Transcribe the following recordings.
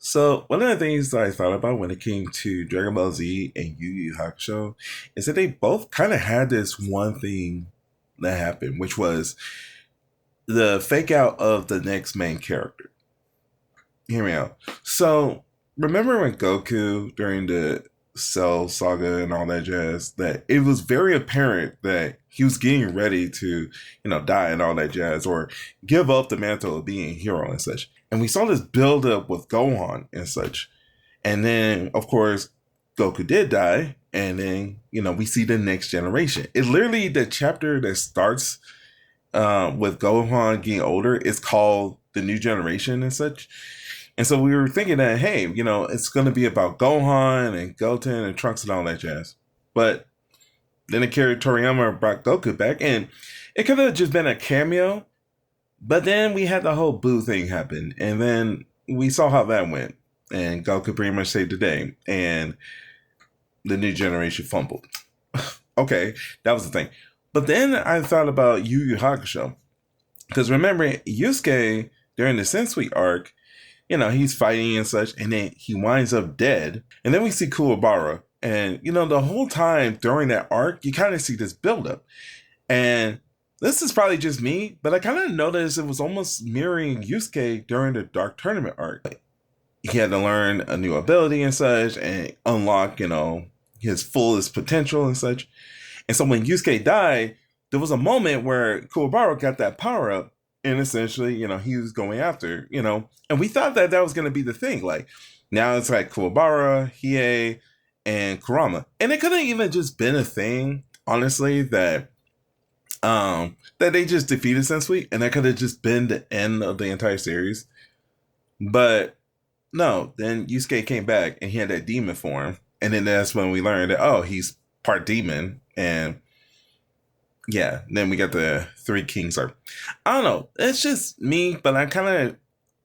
So one of the things that I thought about when it came to Dragon Ball Z and Yu Yu Hakusho is that they both kind of had this one thing that happened, which was the fake out of the next main character. Hear me out. So remember when Goku during the Cell Saga and all that jazz, that it was very apparent that he was getting ready to, die and all that jazz, or give up the mantle of being a hero and such. And we saw this build up with Gohan and such. And then, of course, Goku did die. And then, we see the next generation. It literally, the chapter that starts with Gohan getting older is called The New Generation and such. And so we were thinking that, hey, it's going to be about Gohan and Goten and Trunks and all that jazz. But then Akira Toriyama brought Goku back, and it could have just been a cameo. But then we had the whole Boo thing happen, and then we saw how that went. And Goku pretty much saved the day, and the new generation fumbled. Okay, that was the thing. But then I thought about Yu Yu Hakusho. Because remember, Yusuke, during the Sensui arc, he's fighting and such, and then he winds up dead. And then we see Kuwabara. And, the whole time during that arc, you kind of see this buildup. And this is probably just me, but I kind of noticed it was almost mirroring Yusuke during the Dark Tournament arc. He had to learn a new ability and such, and unlock, his fullest potential and such. And so when Yusuke died, there was a moment where Kuwabara got that power up. And essentially, he was going after, and we thought that was going to be the thing. Like, now it's like Kuwabara, Hiei, and Kurama. And it could have even just been a thing, honestly, that they just defeated Sensui, and that could have just been the end of the entire series. But no, then Yusuke came back, and he had that demon form. And then that's when we learned that, oh, he's part demon, and yeah, then we got the Three Kings arc. I don't know. It's just me, but I kind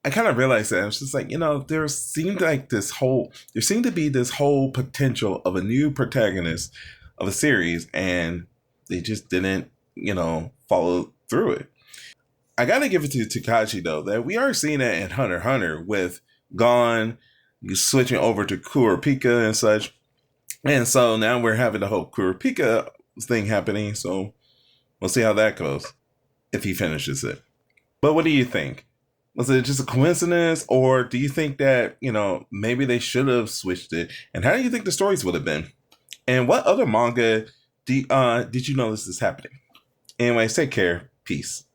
of realized that it's just like, there seemed to be this whole potential of a new protagonist of a series, and they just didn't, follow through it. I gotta give it to Takashi though, that we are seeing that in Hunter x Hunter with Gon switching over to Kurapika and such. And so now we're having the whole Kurapika thing happening, so we'll see how that goes if he finishes it. But what do you think? Was it just a coincidence, or do you think that, maybe they should have switched it? And how do you think the stories would have been? And what other manga did you notice is happening? Anyways, take care. Peace.